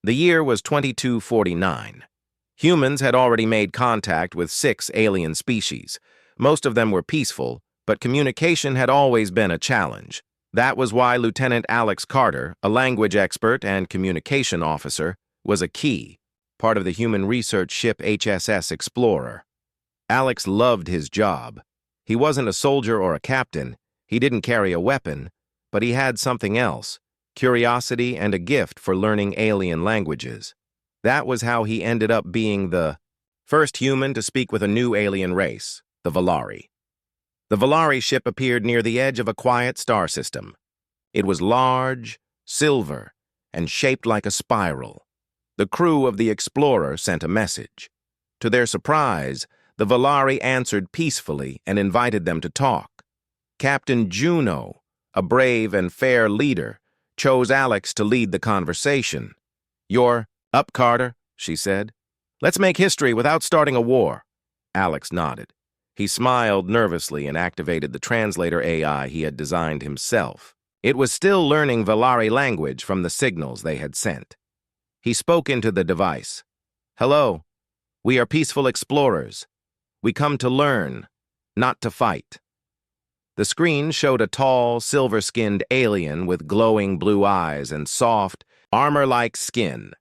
The year was 2249. Humans had already made contact with 6 alien species. Most of them were peaceful, but communication had always been a challenge. That was why Lieutenant Alex Carter, a language expert and communication officer, was a key, part of the human research ship HSS Explorer. Alex loved his job. He wasn't a soldier or a captain, he didn't carry a weapon, but he had something else, curiosity and a gift for learning alien languages. That was how he ended up being the first human to speak with a new alien race, the Valari. The Valari ship appeared near the edge of a quiet star system. It was large, silver, and shaped like a spiral. The crew of the Explorer sent a message. To their surprise, the Valari answered peacefully and invited them to talk. Captain Juno, a brave and fair leader, chose Alex to lead the conversation. "You're up, Carter," she said. "Let's make history without starting a war." Alex nodded. He smiled nervously and activated the translator AI he had designed himself. It was still learning Valari language from the signals they had sent. He spoke into the device. "Hello, we are peaceful explorers. We come to learn, not to fight." The screen showed a tall, silver-skinned alien with glowing blue eyes and soft, armor-like skin.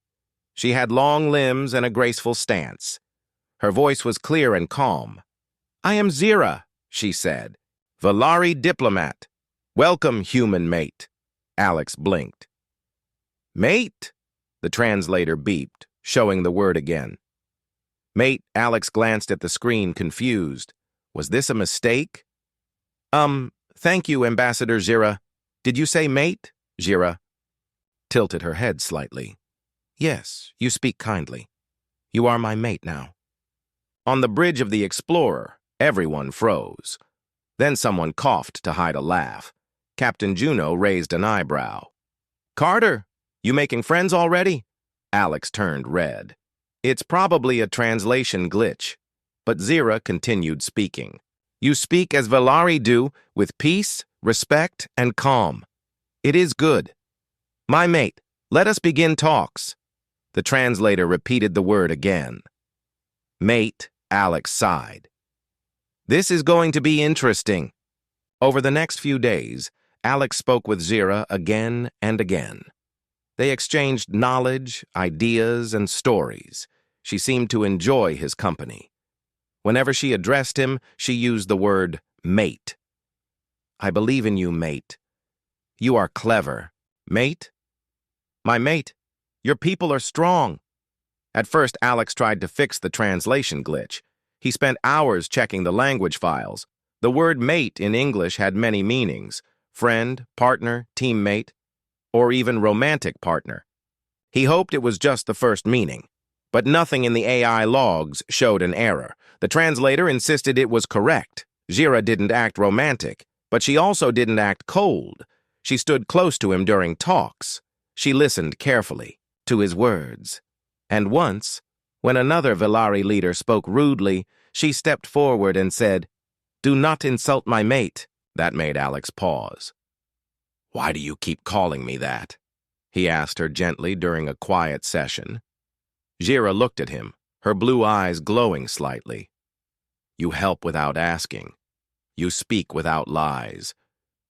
She had long limbs and a graceful stance. Her voice was clear and calm. "I am Zira," she said, "Valari diplomat. Welcome, human mate." Alex blinked. "Mate?" The translator beeped, showing the word again. "Mate," Alex glanced at the screen, confused. Was this a mistake? Thank you, Ambassador Zira. Did you say mate?" Zira tilted her head slightly. "Yes, you speak kindly. You are my mate now." On the bridge of the Explorer, everyone froze. Then someone coughed to hide a laugh. Captain Juno raised an eyebrow. "Carter, you making friends already?" Alex turned red. "It's probably a translation glitch." But Zira continued speaking. "You speak as Valari do, with peace, respect, and calm. It is good. My mate, let us begin talks." The translator repeated the word again. "Mate," Alex sighed. "This is going to be interesting." Over the next few days, Alex spoke with Zira again and again. They exchanged knowledge, ideas, and stories. She seemed to enjoy his company. Whenever she addressed him, she used the word mate. "I believe in you, mate. You are clever. Mate? My mate, your people are strong." At first, Alex tried to fix the translation glitch. He spent hours checking the language files. The word mate in English had many meanings: friend, partner, teammate, or even romantic partner. He hoped it was just the first meaning. But nothing in the AI logs showed an error. The translator insisted it was correct. Zira didn't act romantic, but she also didn't act cold. She stood close to him during talks. She listened carefully to his words. And once, when another Valari leader spoke rudely, she stepped forward and said, "Do not insult my mate." That made Alex pause. "Why do you keep calling me that?" he asked her gently during a quiet session. Zira looked at him, her blue eyes glowing slightly. "You help without asking. You speak without lies.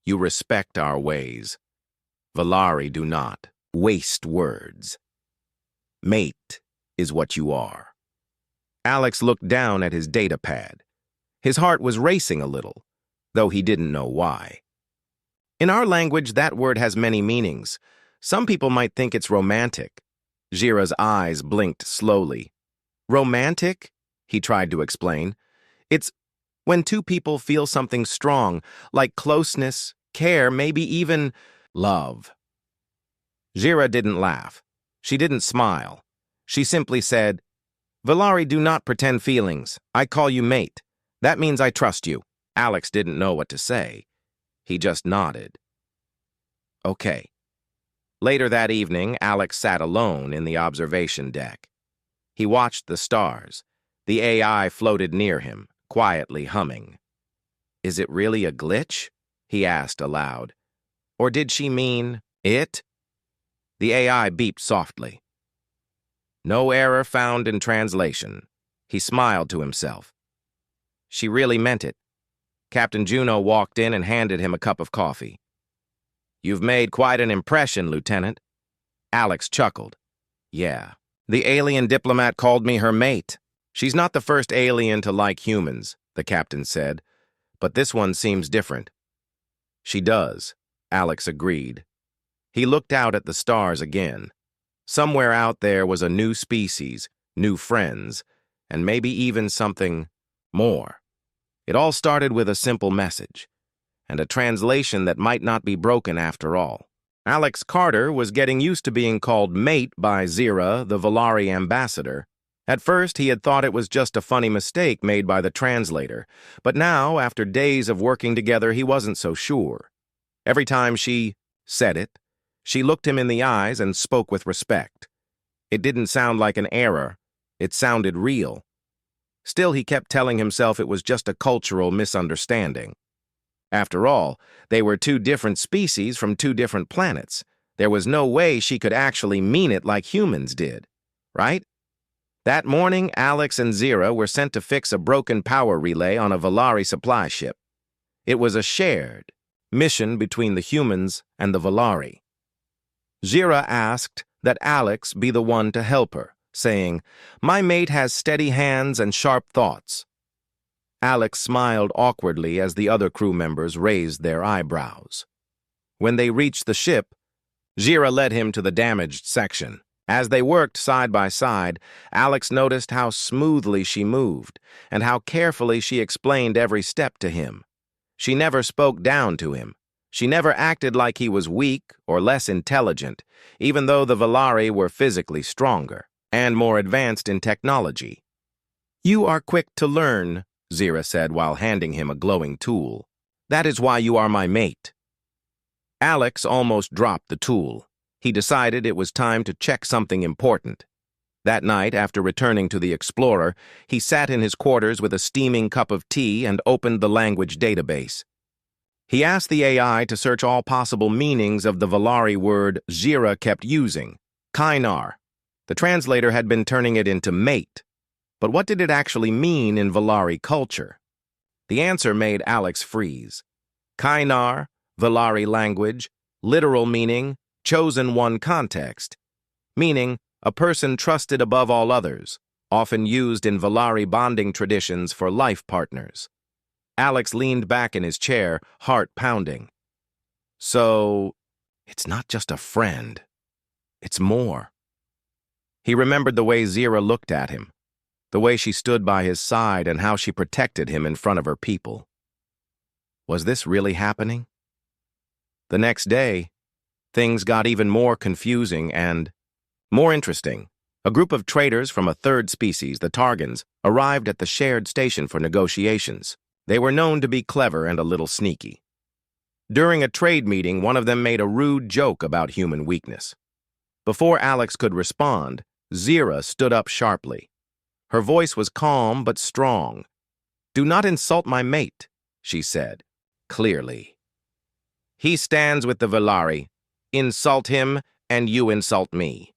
You respect our ways. Valari do not waste words. Mate is what you are." Alex looked down at his data pad. His heart was racing a little, though he didn't know why. In our language, that word has many meanings. Some people might think it's romantic. Zira's eyes blinked slowly. "Romantic?" he tried to explain. "It's when two people feel something strong, like closeness, care, maybe even love." Zira didn't laugh. She didn't smile. She simply said, "Valari do not pretend feelings. I call you mate. That means I trust you." Alex didn't know what to say. He just nodded. "Okay." Later that evening, Alex sat alone in the observation deck. He watched the stars. The AI floated near him, quietly humming. "Is it really a glitch?" he asked aloud. "Or did she mean it?" The AI beeped softly. No error found in translation. He smiled to himself. She really meant it. Captain Juno walked in and handed him a cup of coffee. You've made quite an impression, Lieutenant. Alex chuckled. Yeah. The alien diplomat called me her mate. She's not the first alien to like humans, the captain said, but this one seems different. She does, Alex agreed. He looked out at the stars again. Somewhere out there was a new species, new friends, and maybe even something more. It all started with a simple message, and a translation that might not be broken after all. Alex Carter was getting used to being called mate by Zira, the Valari ambassador. At first, he had thought it was just a funny mistake made by the translator, but now, after days of working together, he wasn't so sure. Every time she said it, she looked him in the eyes and spoke with respect. It didn't sound like an error. It sounded real. Still, he kept telling himself it was just a cultural misunderstanding. After all, they were two different species from two different planets. There was no way she could actually mean it like humans did, right? That morning, Alex and Zira were sent to fix a broken power relay on a Valari supply ship. It was a shared mission between the humans and the Valari. Zira asked that Alex be the one to help her, saying, "My mate has steady hands and sharp thoughts." Alex smiled awkwardly as the other crew members raised their eyebrows. When they reached the ship, Zira led him to the damaged section. As they worked side by side, Alex noticed how smoothly she moved and how carefully she explained every step to him. She never spoke down to him. She never acted like he was weak or less intelligent, even though the Valari were physically stronger and more advanced in technology. "You are quick to learn," Zira said while handing him a glowing tool. "That is why you are my mate." Alex almost dropped the tool. He decided it was time to check something important. That night, after returning to the Explorer, he sat in his quarters with a steaming cup of tea and opened the language database. He asked the AI to search all possible meanings of the Valari word Zira kept using, Kainar. The translator had been turning it into mate. But what did it actually mean in Valari culture? The answer made Alex freeze. Kainar, Valari language, literal meaning, chosen one context. Meaning, a person trusted above all others, often used in Valari bonding traditions for life partners. Alex leaned back in his chair, heart pounding. So, it's not just a friend. It's more. He remembered the way Zira looked at him, the way she stood by his side and how she protected him in front of her people. Was this really happening? The next day, things got even more confusing and more interesting. A group of traders from a third species, the Targans, arrived at the shared station for negotiations. They were known to be clever and a little sneaky. During a trade meeting, one of them made a rude joke about human weakness. Before Alex could respond, Zira stood up sharply. Her voice was calm but strong. "Do not insult my mate," she said, clearly. "He stands with the Valari. Insult him, and you insult me."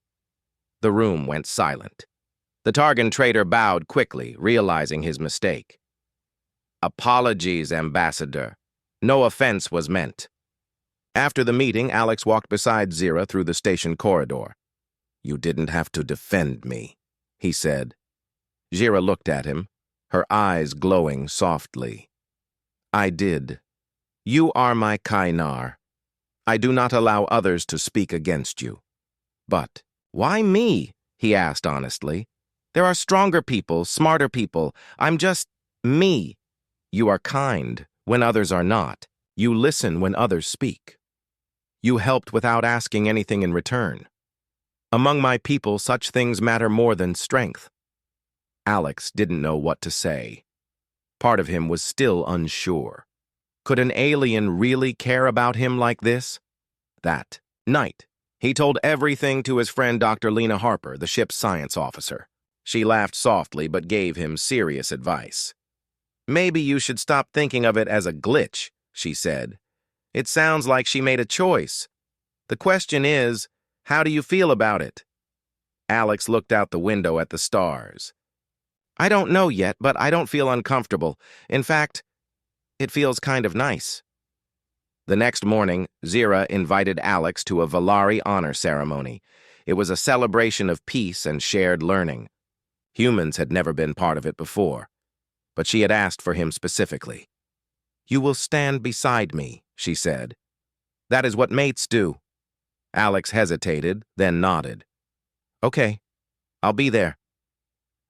The room went silent. The Targan trader bowed quickly, realizing his mistake. "Apologies, Ambassador. No offense was meant." After the meeting, Alex walked beside Zira through the station corridor. "You didn't have to defend me," he said. Zira looked at him, her eyes glowing softly. "I did. You are my Kainar. I do not allow others to speak against you." "But why me?" he asked honestly. "There are stronger people, smarter people. I'm just me." "You are kind when others are not. You listen when others speak. You helped without asking anything in return. Among my people, such things matter more than strength." Alex didn't know what to say. Part of him was still unsure. Could an alien really care about him like this? That night, he told everything to his friend Dr. Lena Harper, the ship's science officer. She laughed softly but gave him serious advice. "Maybe you should stop thinking of it as a glitch," she said. "It sounds like she made a choice. The question is, how do you feel about it?" Alex looked out the window at the stars. I don't know yet, but I don't feel uncomfortable. In fact, it feels kind of nice. The next morning, Zira invited Alex to a Valari honor ceremony. It was a celebration of peace and shared learning. Humans had never been part of it before, but she had asked for him specifically. You will stand beside me, she said. That is what mates do. Alex hesitated, then nodded. Okay, I'll be there.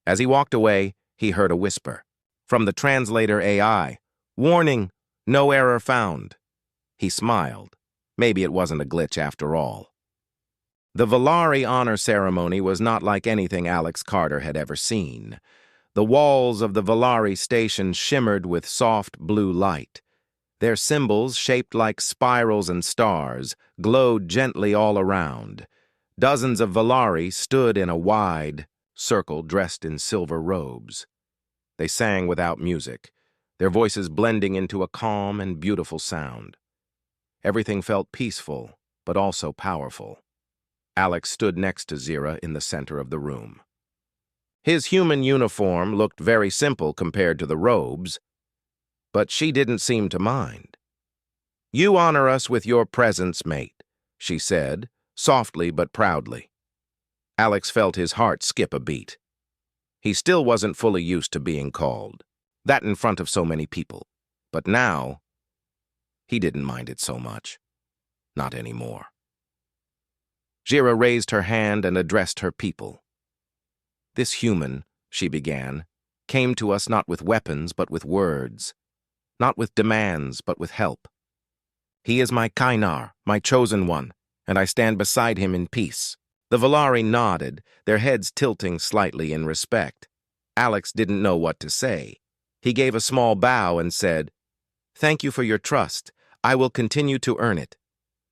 As he walked away, he heard a whisper. From the translator AI, warning, no error found. He smiled. Maybe it wasn't a glitch after all. The Valari honor ceremony was not like anything Alex Carter had ever seen. The walls of the Valari station shimmered with soft blue light. Their symbols, shaped like spirals and stars, glowed gently all around. Dozens of Valari stood in a wide circle dressed in silver robes. They sang without music, their voices blending into a calm and beautiful sound. Everything felt peaceful, but also powerful. Alex stood next to Zira in the center of the room. His human uniform looked very simple compared to the robes, but she didn't seem to mind. You honor us with your presence, mate, she said, softly but proudly. Alex felt his heart skip a beat. He still wasn't fully used to being called, that in front of so many people. But now, he didn't mind it so much. Not anymore. Zira raised her hand and addressed her people. This human, she began, came to us not with weapons but with words, not with demands but with help. He is my Kainar, my chosen one, and I stand beside him in peace. The Valari nodded, their heads tilting slightly in respect. Alex didn't know what to say. He gave a small bow and said, Thank you for your trust. I will continue to earn it.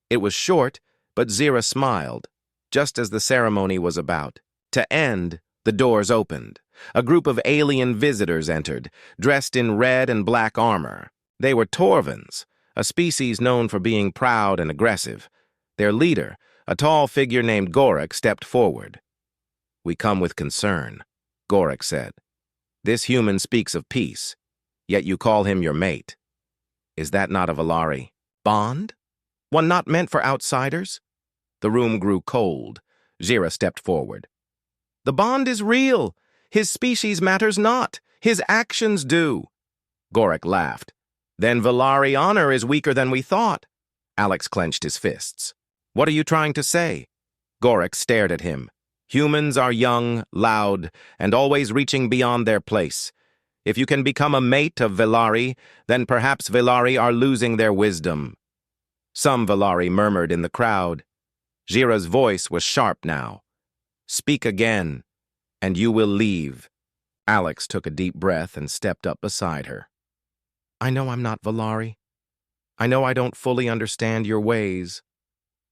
It was short, but Zira smiled, just as the ceremony was about to end. The doors opened. A group of alien visitors entered, dressed in red and black armor. They were Torvins, a species known for being proud and aggressive. Their leader, a tall figure named Gorik, stepped forward. We come with concern, Gorik said. This human speaks of peace, yet you call him your mate. Is that not a Valari bond? One not meant for outsiders? The room grew cold. Zira stepped forward. The bond is real. His species matters not. His actions do. Gorik laughed. Then Valari honor is weaker than we thought. Alex clenched his fists. What are you trying to say? Gorik stared at him. Humans are young, loud, and always reaching beyond their place. If you can become a mate of Valari, then perhaps Valari are losing their wisdom. Some Valari murmured in the crowd. Zira's voice was sharp now. Speak again, and you will leave. Alex took a deep breath and stepped up beside her. I know I'm not Valari. I know I don't fully understand your ways,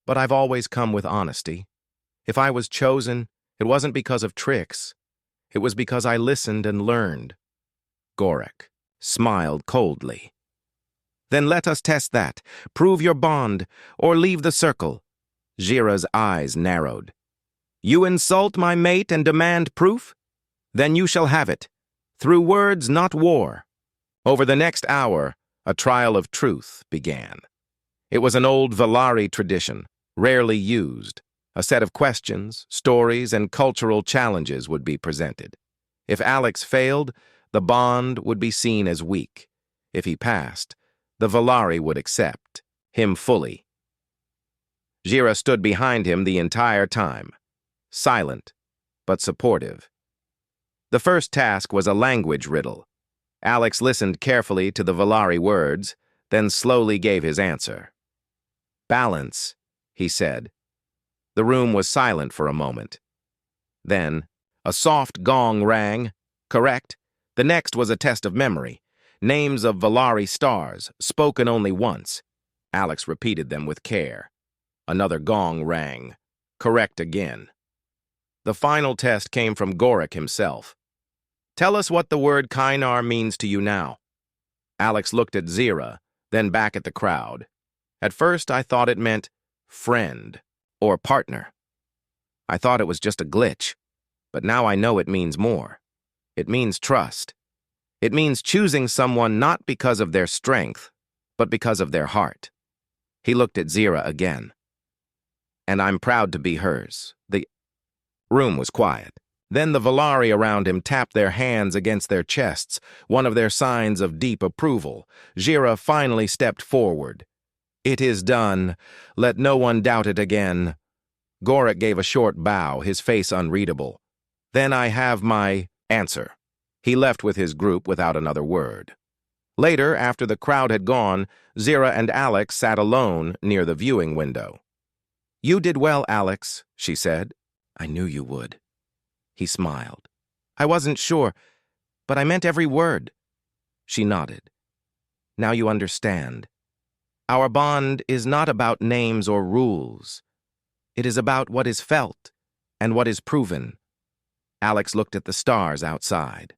but I've always come with honesty. If I was chosen, it wasn't because of tricks. It was because I listened and learned. Gorik smiled coldly. Then let us test that. Prove your bond, or leave the circle. Zira's eyes narrowed. You insult my mate and demand proof? Then you shall have it. Through words, not war. Over the next hour, a trial of truth began. It was an old Valari tradition, rarely used. A set of questions, stories, and cultural challenges would be presented. If Alex failed, the bond would be seen as weak. If he passed, the Valari would accept him fully. Zira stood behind him the entire time, silent but supportive. The first task was a language riddle. Alex listened carefully to the Valari words, then slowly gave his answer. Balance, he said. The room was silent for a moment. Then, a soft gong rang. Correct. The next was a test of memory. Names of Valari stars, spoken only once. Alex repeated them with care. Another gong rang. Correct again. The final test came from Gorik himself. Tell us what the word Kainar means to you now. Alex looked at Zira, then back at the crowd. At first, I thought it meant friend or partner. I thought it was just a glitch, but now I know it means more. It means trust. It means choosing someone not because of their strength, but because of their heart. He looked at Zira again. And I'm proud to be hers. The room was quiet. Then the Valari around him tapped their hands against their chests, one of their signs of deep approval. Zira finally stepped forward. It is done. Let no one doubt it again. Gorak gave a short bow, his face unreadable. Then I have my answer. He left with his group without another word. Later, after the crowd had gone, Zira and Alex sat alone near the viewing window. You did well, Alex, she said. I knew you would. He smiled. I wasn't sure, but I meant every word. She nodded. Now you understand. Our bond is not about names or rules. It is about what is felt and what is proven. Alex looked at the stars outside.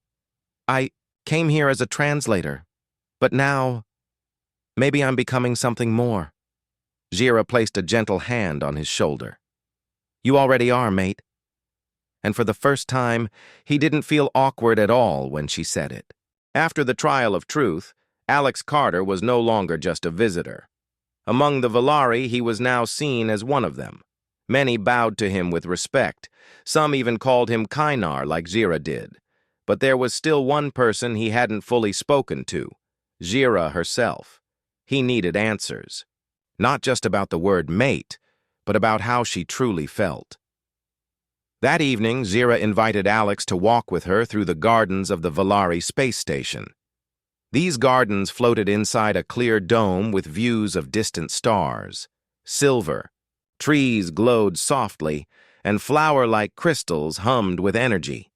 I came here as a translator, but now maybe I'm becoming something more. Zira placed a gentle hand on his shoulder. You already are, mate. And for the first time, he didn't feel awkward at all when she said it. After the trial of truth, Alex Carter was no longer just a visitor. Among the Valari, he was now seen as one of them. Many bowed to him with respect. Some even called him Kynar like Zira did. But there was still one person he hadn't fully spoken to, Zira herself. He needed answers. Not just about the word mate, but about how she truly felt. That evening, Zira invited Alex to walk with her through the gardens of the Valari space station. These gardens floated inside a clear dome with views of distant stars. Silver, trees glowed softly, and flower-like crystals hummed with energy.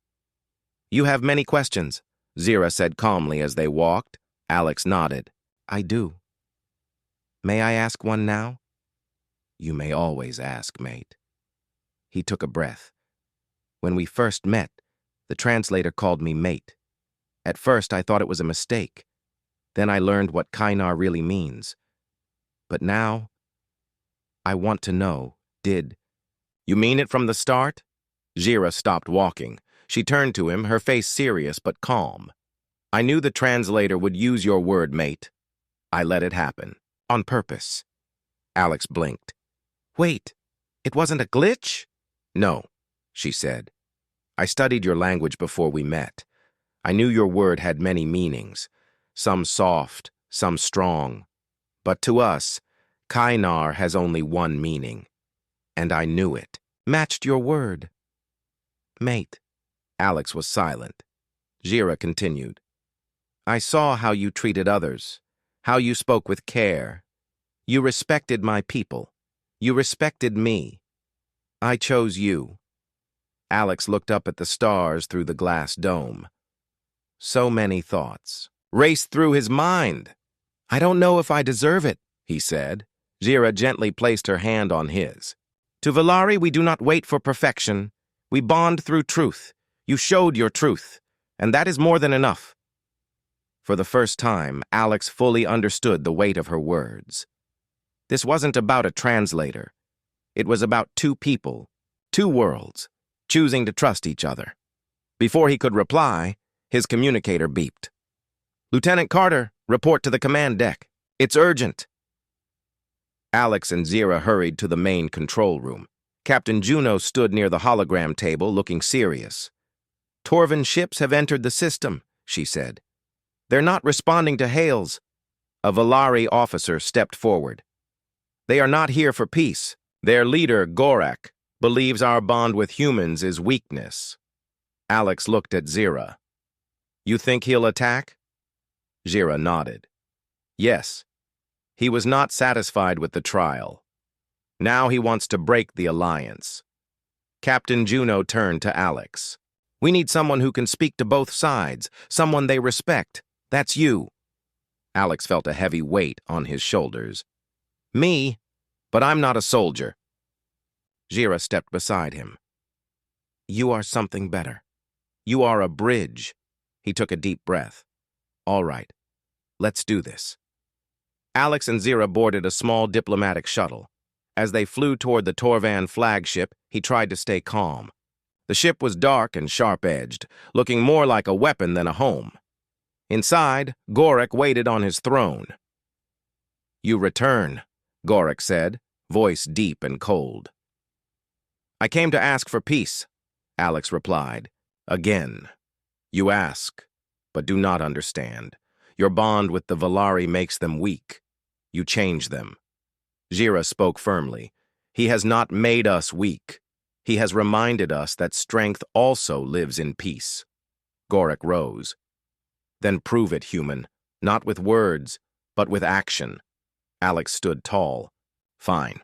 You have many questions, Zira said calmly as they walked. Alex nodded. I do. May I ask one now? You may always ask, mate. He took a breath. When we first met, the translator called me mate. At first, I thought it was a mistake. Then I learned what Kynar really means. But now, I want to know, did you mean it from the start? Zira stopped walking. She turned to him, her face serious but calm. I knew the translator would use your word, mate. I let it happen. On purpose. Alex blinked. Wait, it wasn't a glitch? No, she said. I studied your language before we met. I knew your word had many meanings, some soft, some strong. But to us, Kynar has only one meaning. And I knew it. Matched your word. Mate. Alex was silent. Zira continued. I saw how you treated others, how you spoke with care. You respected my people. You respected me. I chose you. Alex looked up at the stars through the glass dome. So many thoughts raced through his mind. I don't know if I deserve it, he said. Zira gently placed her hand on his. To Valari, we do not wait for perfection. We bond through truth. You showed your truth, and that is more than enough. For the first time, Alex fully understood the weight of her words. This wasn't about a translator. It was about two people, two worlds, choosing to trust each other. Before he could reply, his communicator beeped. Lieutenant Carter, report to the command deck. It's urgent. Alex and Zira hurried to the main control room. Captain Juno stood near the hologram table, looking serious. Torvin ships have entered the system, she said. They're not responding to hails. A Valari officer stepped forward. They are not here for peace. Their leader, Gorak, believes our bond with humans is weakness. Alex looked at Zira. You think he'll attack? Zira nodded. Yes. He was not satisfied with the trial. Now he wants to break the alliance. Captain Juno turned to Alex. We need someone who can speak to both sides, someone they respect. That's you. Alex felt a heavy weight on his shoulders. Me? But I'm not a soldier. Zira stepped beside him. You are something better. You are a bridge. He took a deep breath. All right, let's do this. Alex and Zira boarded a small diplomatic shuttle. As they flew toward the Torvan flagship, he tried to stay calm. The ship was dark and sharp-edged, looking more like a weapon than a home. Inside, Gorik waited on his throne. "You return," Gorik said, voice deep and cold. "I came to ask for peace," Alex replied. "Again. You ask, but do not understand. Your bond with the Valari makes them weak. You change them." Jira spoke firmly. "He has not made us weak. He has reminded us that strength also lives in peace." Gorik rose. "Then prove it, human, not with words, but with action." Alex stood tall. "Fine.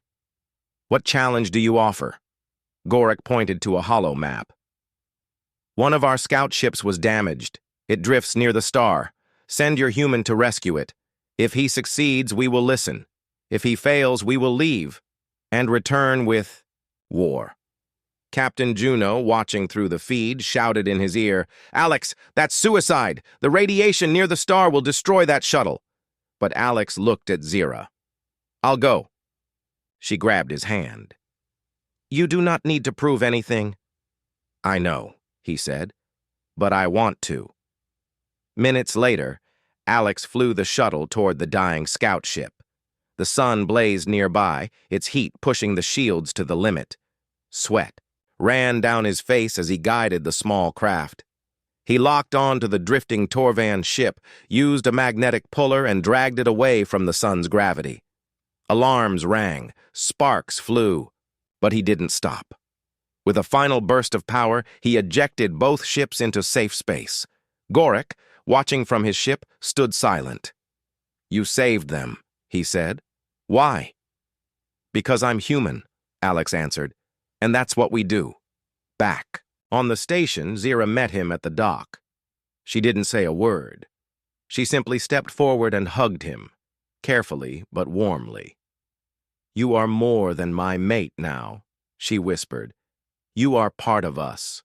What challenge do you offer?" Gorik pointed to a hollow map. "One of our scout ships was damaged. It drifts near the star. Send your human to rescue it. If he succeeds, we will listen. If he fails, we will leave and return with war." Captain Juno, watching through the feed, shouted in his ear, "Alex, that's suicide! The radiation near the star will destroy that shuttle." But Alex looked at Zira. "I'll go." She grabbed his hand. "You do not need to prove anything." "I know," he said, "but I want to." Minutes later, Alex flew the shuttle toward the dying scout ship. The sun blazed nearby, its heat pushing the shields to the limit. Sweat ran down his face as he guided the small craft. He locked on to the drifting Torvan ship, used a magnetic puller, and dragged it away from the sun's gravity. Alarms rang, sparks flew, but he didn't stop. With a final burst of power, he ejected both ships into safe space. Gorik, watching from his ship, stood silent. "You saved them," he said. "Why?" "Because I'm human," Alex answered, "and that's what we do." Back. On the station, Zira met him at the dock. She didn't say a word. She simply stepped forward and hugged him, carefully but warmly. "You are more than my mate now," she whispered. "You are part of us."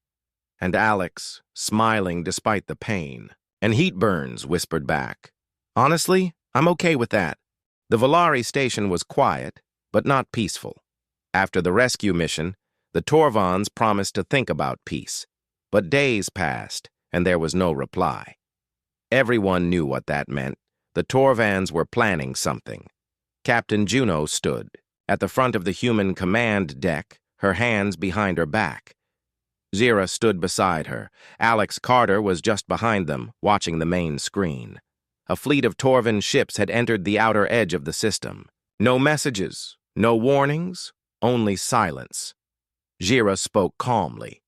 And Alex, smiling despite the pain, "And heat burns," whispered back. "Honestly, I'm okay with that." The Valari station was quiet, but not peaceful. After the rescue mission, the Torvans promised to think about peace. But days passed, and there was no reply. Everyone knew what that meant. The Torvans were planning something. Captain Juno stood at the front of the human command deck, her hands behind her back. Zira stood beside her. Alex Carter was just behind them, watching the main screen. A fleet of Torvan ships had entered the outer edge of the system. No messages, no warnings, only silence. Jira spoke calmly.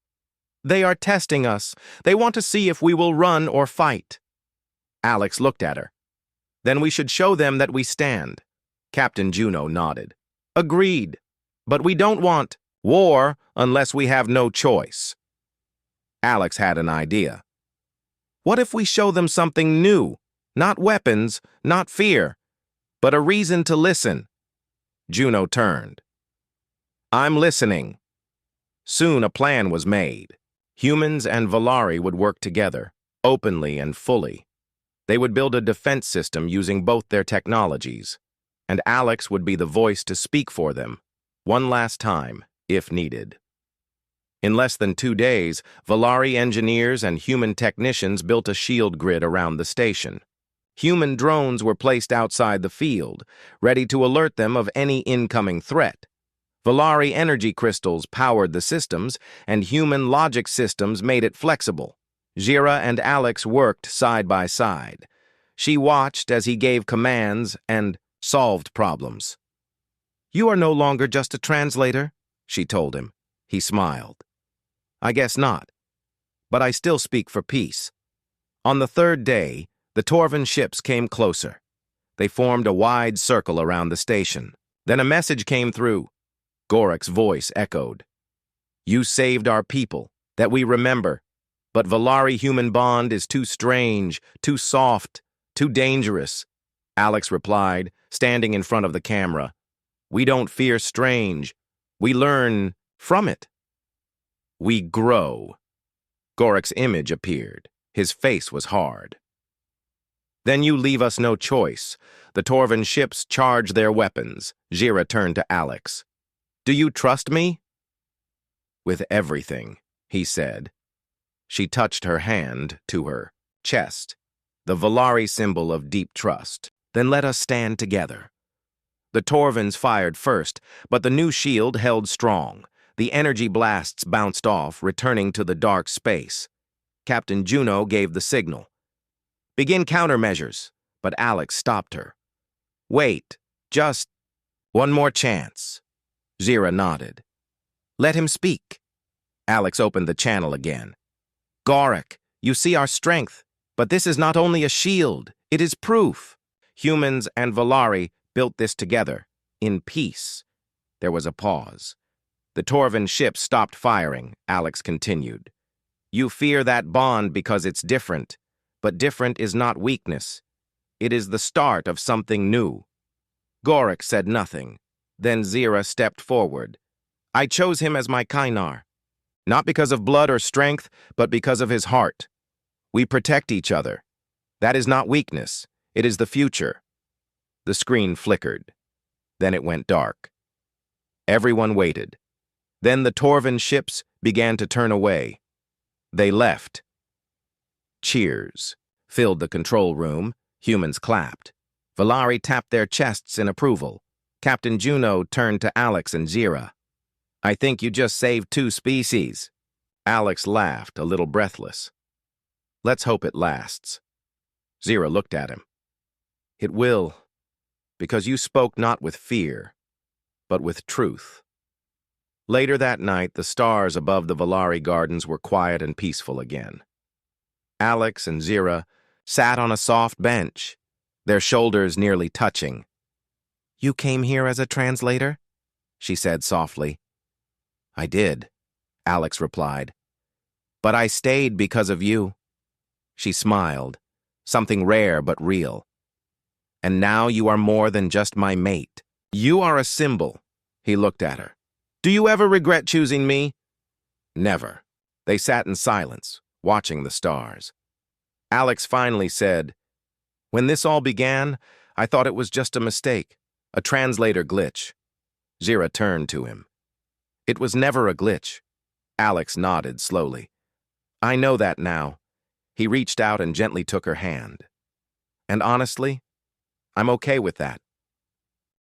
"They are testing us. They want to see if we will run or fight." Alex looked at her. "Then we should show them that we stand." Captain Juno nodded. "Agreed. But we don't want war unless we have no choice." Alex had an idea. "What if we show them something new? Not weapons, not fear, but a reason to listen." Juno turned. "I'm listening." Soon a plan was made. Humans and Valari would work together, openly and fully. They would build a defense system using both their technologies, and Alex would be the voice to speak for them, one last time, if needed. In less than 2 days, Valari engineers and human technicians built a shield grid around the station. Human drones were placed outside the field, ready to alert them of any incoming threat. Valari energy crystals powered the systems, and human logic systems made it flexible. Jira and Alex worked side by side. She watched as he gave commands and solved problems. "You are no longer just a translator," she told him. He smiled. "I guess not. But I still speak for peace." On the 3rd day, the Torvan ships came closer. They formed a wide circle around the station. Then a message came through. Gorik's voice echoed. "You saved our people, that we remember. But Valari-human bond is too strange, too soft, too dangerous." Alex replied, standing in front of the camera. "We don't fear strange. We learn from it. We grow." Gorik's image appeared. His face was hard. "Then you leave us no choice. The Torvan ships charged their weapons. Jira turned to Alex. "Do you trust me?" "With everything," he said. She touched her hand to her chest, the Valari symbol of deep trust. "Then let us stand together." The Torvans fired first, but the new shield held strong. The energy blasts bounced off, returning to the dark space. Captain Juno gave the signal. "Begin countermeasures," but Alex stopped her. "Wait, just one more chance." Jira nodded. "Let him speak." Alex opened the channel again. "Gorik, you see our strength, but this is not only a shield, it is proof. Humans and Valari built this together, in peace." There was a pause. The Torvan ship stopped firing. Alex continued. "You fear that bond because it's different, but different is not weakness. It is the start of something new." Gorik said nothing. Then Jira stepped forward. "I chose him as my Kainar, not because of blood or strength, but because of his heart. We protect each other. That is not weakness. It is the future." The screen flickered. Then it went dark. Everyone waited. Then the Torvan ships began to turn away. They left. Cheers filled the control room. Humans clapped. Valari tapped their chests in approval. Captain Juno turned to Alex and Jira. "I think you just saved 2 species." Alex laughed, a little breathless. "Let's hope it lasts." Jira looked at him. "It will, because you spoke not with fear, but with truth." Later that night, the stars above the Valari gardens were quiet and peaceful again. Alex and Jira sat on a soft bench, their shoulders nearly touching. "You came here as a translator?" she said softly. "I did," Alex replied. "But I stayed because of you." She smiled, something rare but real. "And now you are more than just my mate. You are a symbol." He looked at her. "Do you ever regret choosing me?" "Never." They sat in silence, watching the stars. Alex finally said, "When this all began, I thought it was just a mistake, a translator glitch." Jira turned to him. "It was never a glitch." Alex nodded slowly. "I know that now." He reached out and gently took her hand. "And honestly, I'm okay with that.